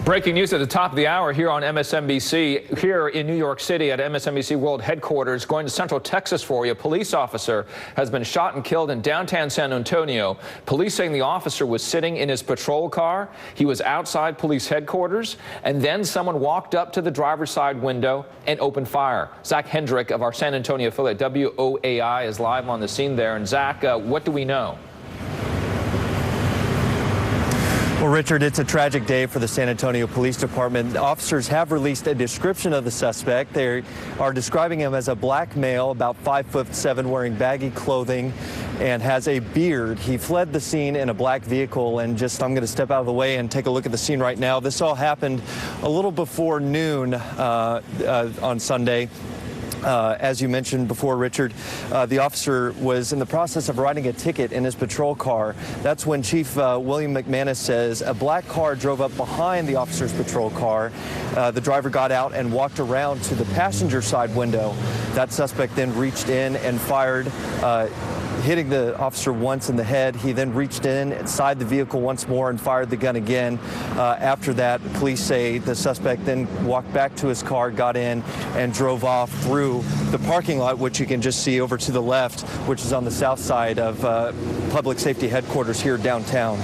Breaking news at the top of the hour here on MSNBC. Here in New York City at MSNBC World Headquarters, going to Central Texas for you. A police officer has been shot and killed in downtown San Antonio. Police saying the officer was sitting in his patrol car. He was outside police headquarters, and then someone walked up to the driver's side window and opened fire. Zach Hendrick of our San Antonio affiliate WOAI is live on the scene there. And Zach, what do we know? Well, Richard, it's a tragic day for the San Antonio Police Department. Officers have released a description of the suspect. They are describing him as a black male, about 5'7", wearing baggy clothing and has a beard. He fled the scene in a black vehicle, and I'm going to step out of the way and take a look at the scene right now. This all happened a little before noon on Sunday. As you mentioned before, Richard, the officer was in the process of writing a ticket in his patrol car. That's when Chief William McManus says a black car drove up behind the officer's patrol car. The driver got out and walked around to the passenger side window. That suspect then reached in and fired, hitting the officer once in the head. He then reached in inside the vehicle once more and fired the gun again. After that, police say the suspect then walked back to his car, got in, and drove off through the parking lot, which you can just see over to the left, which is on the south side of Public Safety Headquarters here downtown.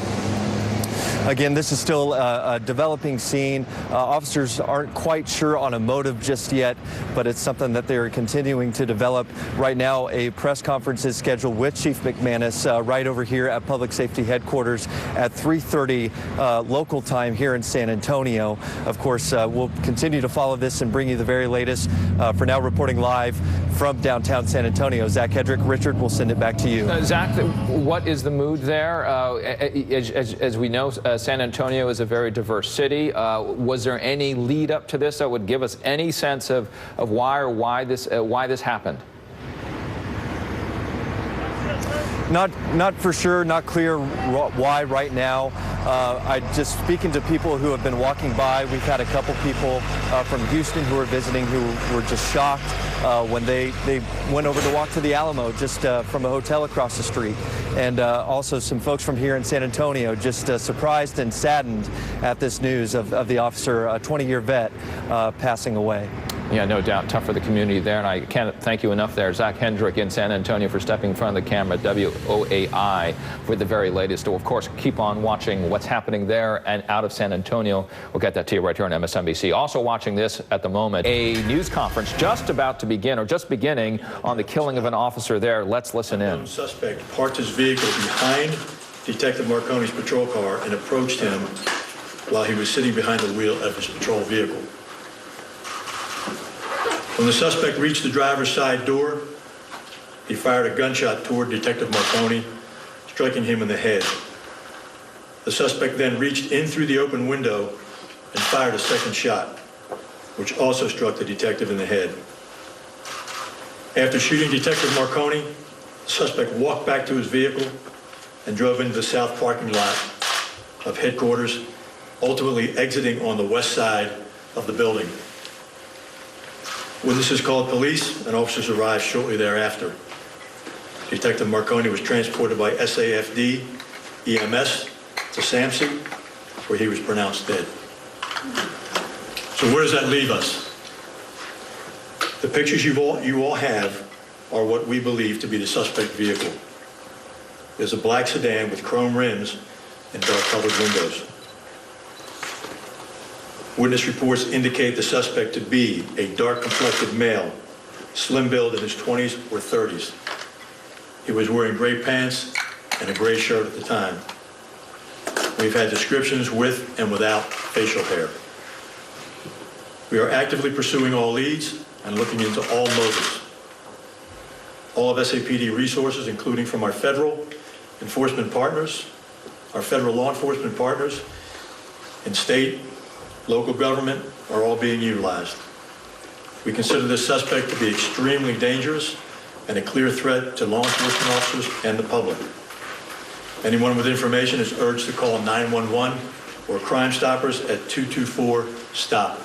Again, this is still a developing scene. Officers aren't quite sure on a motive just yet, but it's something that they're continuing to develop. Right now, a press conference is scheduled with Chief McManus right over here at Public Safety Headquarters at 3:30 local time here in San Antonio. Of course, we'll continue to follow this and bring you the very latest. For now, reporting live from downtown San Antonio, Zach Hedrick. Richard, we'll send it back to you. Zach, what is the mood there? As we know, San Antonio is a very diverse city. Was there any lead up to this that would give us any sense of why this happened? Not for sure, not clear why right now. I just speaking to people who have been walking by. We've had a couple people from Houston who were visiting who were just shocked when they went over to walk to the Alamo just from a hotel across the street. And also some folks from here in San Antonio just surprised and saddened at this news of the officer, a 20-year vet, passing away. Yeah, no doubt. Tough for the community there, and I can't thank you enough there, Zach Hendrick in San Antonio, for stepping in front of the camera, WOAI, with the very latest. We'll, of course, keep on watching what's happening there and out of San Antonio. We'll get that to you right here on MSNBC. Also watching this at the moment, a news conference just about to begin, or just beginning, on the killing of an officer there. Let's listen in. The suspect parked his vehicle behind Detective Marconi's patrol car and approached him while he was sitting behind the wheel of his patrol vehicle. When the suspect reached the driver's side door, he fired a gunshot toward Detective Marconi, striking him in the head. The suspect then reached in through the open window and fired a second shot, which also struck the detective in the head. After shooting Detective Marconi, the suspect walked back to his vehicle and drove into the south parking lot of headquarters, ultimately exiting on the west side of the building. Witnesses called police, and officers arrived shortly thereafter. Detective Marconi was transported by SAFD EMS to SAMC, where he was pronounced dead. So where does that leave us? The pictures you all have are what we believe to be the suspect vehicle. There's a black sedan with chrome rims and dark-colored windows. Witness reports indicate the suspect to be a dark-complected male, slim-build in his 20s or 30s. He was wearing gray pants and a gray shirt at the time. We've had descriptions with and without facial hair. We are actively pursuing all leads and looking into all motives. All of SAPD resources, including from our federal enforcement partners, our federal law enforcement partners, and state, local government, are all being utilized. We consider this suspect to be extremely dangerous and a clear threat to law enforcement officers and the public. Anyone with information is urged to call 911 or Crime Stoppers at 224-STOP.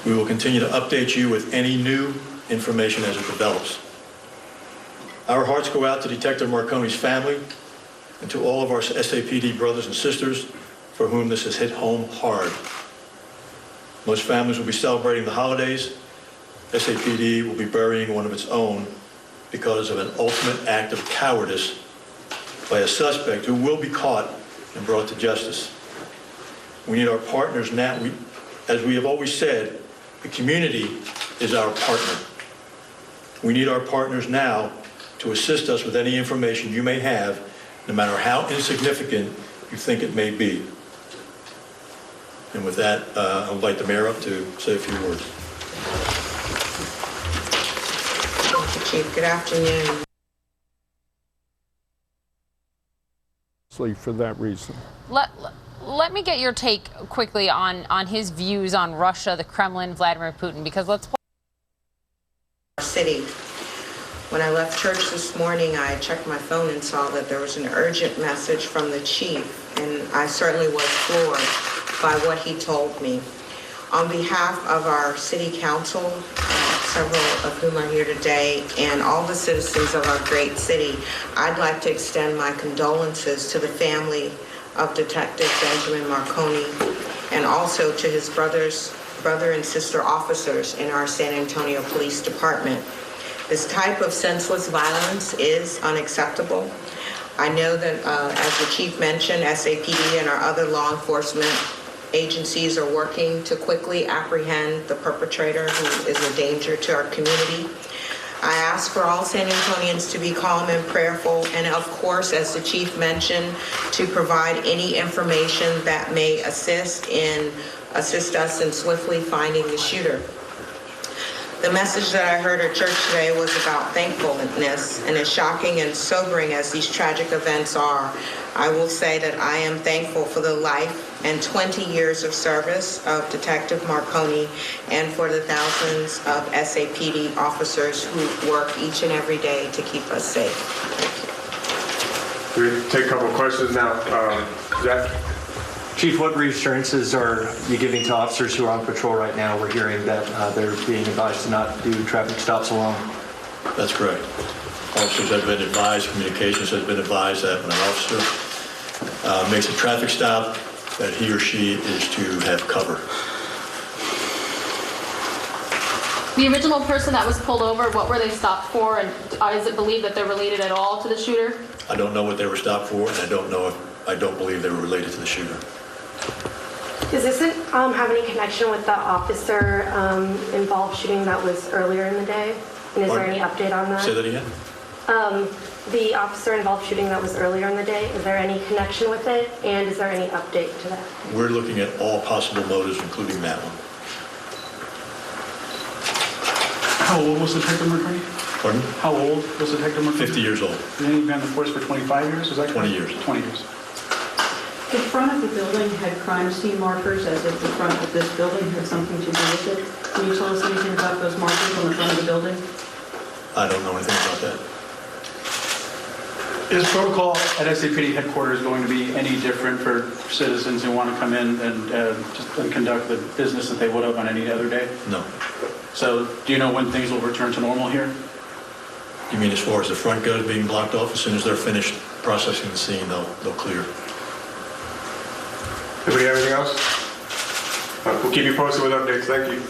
We will continue to update you with any new information as it develops. Our hearts go out to Detective Marconi's family and to all of our SAPD brothers and sisters for whom this has hit home hard. Most families will be celebrating the holidays. SAPD will be burying one of its own because of an ultimate act of cowardice by a suspect who will be caught and brought to justice. We need our partners now. As we have always said, the community is our partner. We need our partners now to assist us with any information you may have, no matter how insignificant you think it may be. And with that, I'll invite the mayor up to say a few words. Chief, good afternoon. For that reason. Let me get your take quickly on his views on Russia, the Kremlin, Vladimir Putin, because let's city. When I left church this morning, I checked my phone and saw that there was an urgent message from the chief, and I certainly was floored by what he told me. On behalf of our city council, several of whom are here today, and all the citizens of our great city, I'd like to extend my condolences to the family of Detective Benjamin Marconi, and also to his brother and sister officers in our San Antonio Police Department. This type of senseless violence is unacceptable. I know that, as the chief mentioned, SAPD and our other law enforcement agencies are working to quickly apprehend the perpetrator who is a danger to our community. I ask for all San Antonians to be calm and prayerful, and of course, as the chief mentioned, to provide any information that may assist us in swiftly finding the shooter. The message that I heard at church today was about thankfulness, and as shocking and sobering as these tragic events are, I will say that I am thankful for the life and 20 years of service of Detective Marconi and for the thousands of SAPD officers who work each and every day to keep us safe. We'll take a couple of questions now. Zach? Chief, what reassurances are you giving to officers who are on patrol right now? We're hearing that they're being advised to not do traffic stops alone. That's correct. Officers have been advised, communications has been advised that when an officer makes a traffic stop, that he or she is to have cover. The original person that was pulled over, what were they stopped for, and is it believed that they're related at all to the shooter? I don't know what they were stopped for, and I don't believe they were related to the shooter. Does this have any connection with the officer involved shooting that was earlier in the day? And is there any update on that? Say that again? The officer involved shooting that was earlier in the day, is there any connection with it? And is there any update to that? We're looking at all possible motives, including that one. How old was Detective Marconi? Pardon? How old was Detective Marconi? 50 years old. And he's been in the force for 25 years? Is that 20 correct? years. 20 years. The front of the building had crime scene markers, as if the front of this building had something to do with it. Can you tell us anything about those markers on the front of the building? I don't know anything about that. Is protocol at SAPD headquarters going to be any different for citizens who want to come in and conduct the business that they would have on any other day? No. So do you know when things will return to normal here? You mean as far as the front goes being blocked off? As soon as they're finished processing the scene, they'll clear. Anybody have anything else? We'll keep you posted with updates. Thank you.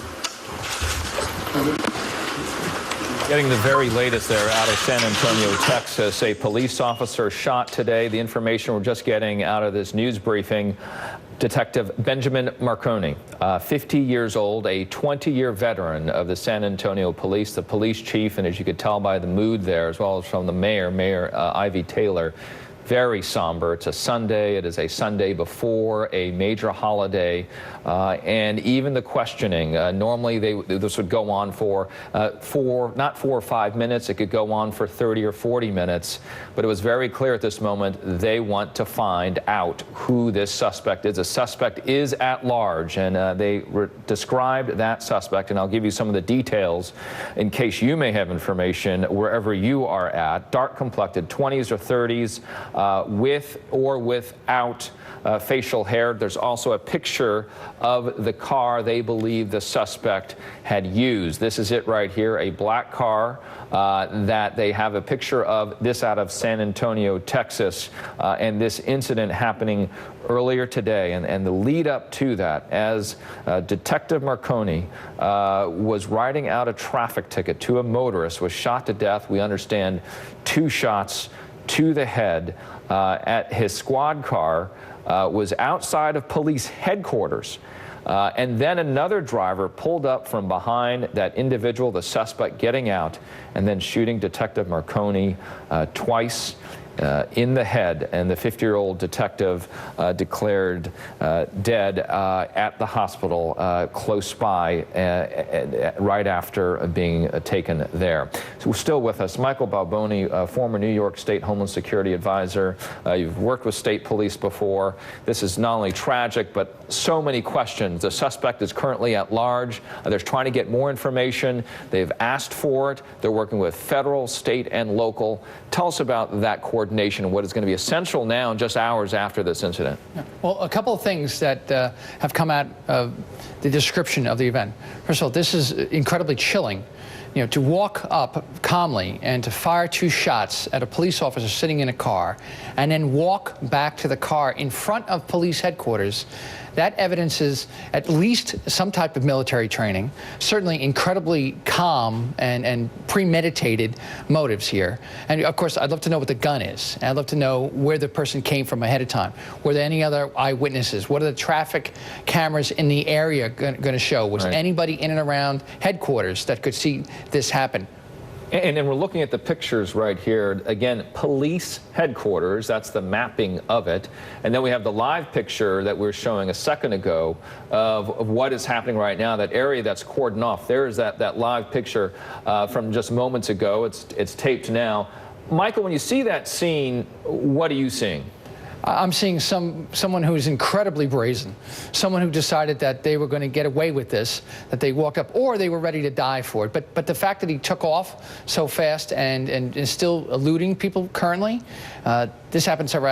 Getting the very latest there out of San Antonio, Texas. A police officer shot today. The information we're just getting out of this news briefing. Detective Benjamin Marconi, 50 years old, a 20-year veteran of the San Antonio Police, the police chief, and as you could tell by the mood there, as well as from the Mayor Ivy Taylor, very somber. It's a Sunday. It is a Sunday before a major holiday. And even the questioning, normally this would go on for not 4 or 5 minutes. It could go on for 30 or 40 minutes. But it was very clear at this moment they want to find out who this suspect is. The suspect is at large, and they described that suspect, and I'll give you some of the details in case you may have information wherever you are at. Dark-complected, 20s or 30s. with or without facial hair. There's also a picture of the car they believe the suspect had used. This is it right here, a black car that they have a picture of, this out of San Antonio, Texas, and this incident happening earlier today. And the lead up to that, as Detective Marconi was writing out a traffic ticket to a motorist, was shot to death. We understand 2 shots to the head at his squad car. Was outside of police headquarters. And then another driver pulled up from behind that individual, the suspect, getting out and then shooting Detective Marconi twice in the head. And the 50-year-old detective declared dead at the hospital close by right after being taken there. So still with us, Michael Balboni, former New York State Homeland Security Advisor. You've worked with state police before. This is not only tragic, but so many questions. The suspect is currently at large. They're trying to get more information. They've asked for it. They're working with federal, state, and local. Tell us about that coordination and what is going to be essential now in just hours after this incident. Well, a couple of things that have come out of the description of the event. First of all, this is incredibly chilling. You know, to walk up calmly and to fire 2 shots at a police officer sitting in a car and then walk back to the car in front of police headquarters, that evidences at least some type of military training, certainly incredibly calm and premeditated motives here. And of course, I'd love to know what the gun is. I'd love to know where the person came from ahead of time. Were there any other eyewitnesses? What are the traffic cameras in the area going to show? Was anybody in and around headquarters that could see this happen? And then we're looking at the pictures right here. Again, police headquarters, that's the mapping of it. And then we have the live picture that we were showing a second ago of what is happening right now, that area that's cordoned off. There's that live picture from just moments ago. It's taped now. Michael, when you see that scene, what are you seeing? I'm seeing someone who's incredibly brazen, someone who decided that they were going to get away with this, that they walked up, or they were ready to die for it. But the fact that he took off so fast and is still eluding people currently, this happened several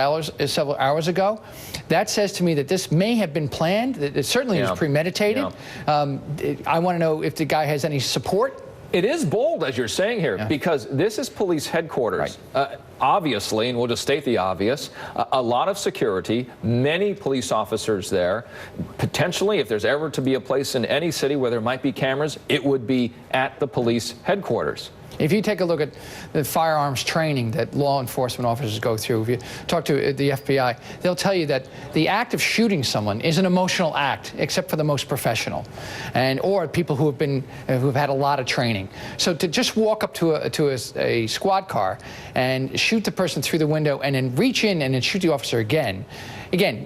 hours ago. That says to me that this may have been planned. It certainly was premeditated. I want to know if the guy has any support. It is bold, as you're saying here, because this is police headquarters. Obviously, and we'll just state the obvious, a lot of security, many police officers there. Potentially, if there's ever to be a place in any city where there might be cameras, it would be at the police headquarters. If you take a look at the firearms training that law enforcement officers go through, if you talk to the FBI, they'll tell you that the act of shooting someone is an emotional act, except for the most professional, or people who have had a lot of training. So to just walk up to a squad car and shoot the person through the window and then reach in and then shoot the officer again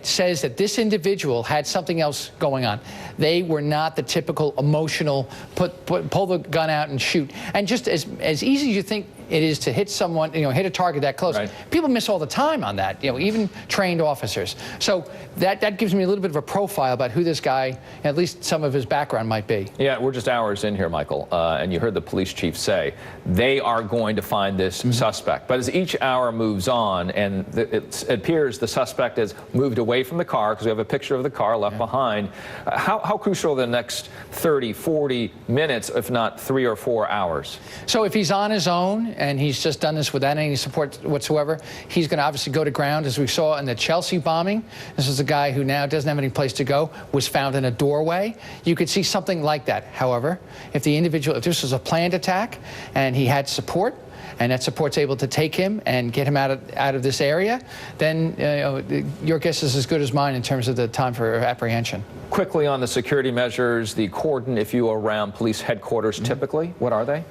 says that this individual had something else going on. They were not the typical emotional pull the gun out and shoot. And just as easy as you think it is to hit someone, hit a target that close. People miss all the time on that, even trained officers. So that gives me a little bit of a profile about who this guy, at least some of his background might be. Yeah, we're just hours in here, Michael, and you heard the police chief say they are going to find this suspect. But as each hour moves on, and it appears the suspect has moved away from the car, because we have a picture of the car left behind, how crucial are the next 30, 40 minutes, if not 3 or 4 hours? So if he's on his own, and he's just done this without any support whatsoever, he's going to obviously go to ground, as we saw in the Chelsea bombing. This is a guy who now doesn't have any place to go, was found in a doorway. You could see something like that. However, if this was a planned attack and he had support, and that support's able to take him and get him out of this area, then your guess is as good as mine in terms of the time for apprehension. Quickly on the security measures, the cordon, if you are around police headquarters, typically, what are they?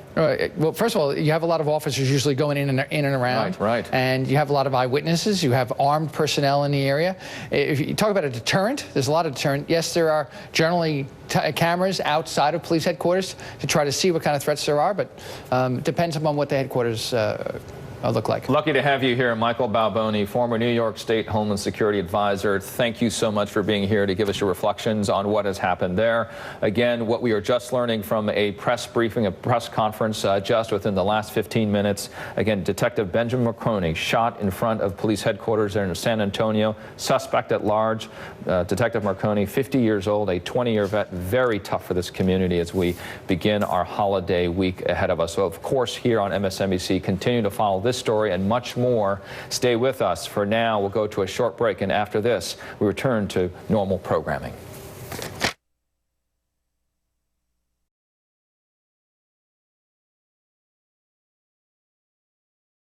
Well, first of all, you have a lot of officers usually going in and around. Right. And you have a lot of eyewitnesses. You have armed personnel in the area. If you talk about a deterrent, there's a lot of deterrent. Yes, there are generally cameras outside of police headquarters to try to see what kind of threats there are, but it depends upon what the headquarters look like. Lucky to have you here, Michael Balboni, former New York State Homeland Security Advisor. Thank you so much for being here to give us your reflections on what has happened there. Again, what we are just learning from a press briefing, a press conference just within the last 15 minutes. Again, Detective Benjamin Marconi shot in front of police headquarters there in San Antonio. Suspect at large, Detective Marconi, 50 years old, a 20-year vet. Very tough for this community as we begin our holiday week ahead of us. So, of course, here on MSNBC, continue to follow this story and much more. Stay with us. For now, we'll go to a short break, and after this, we return to normal programming.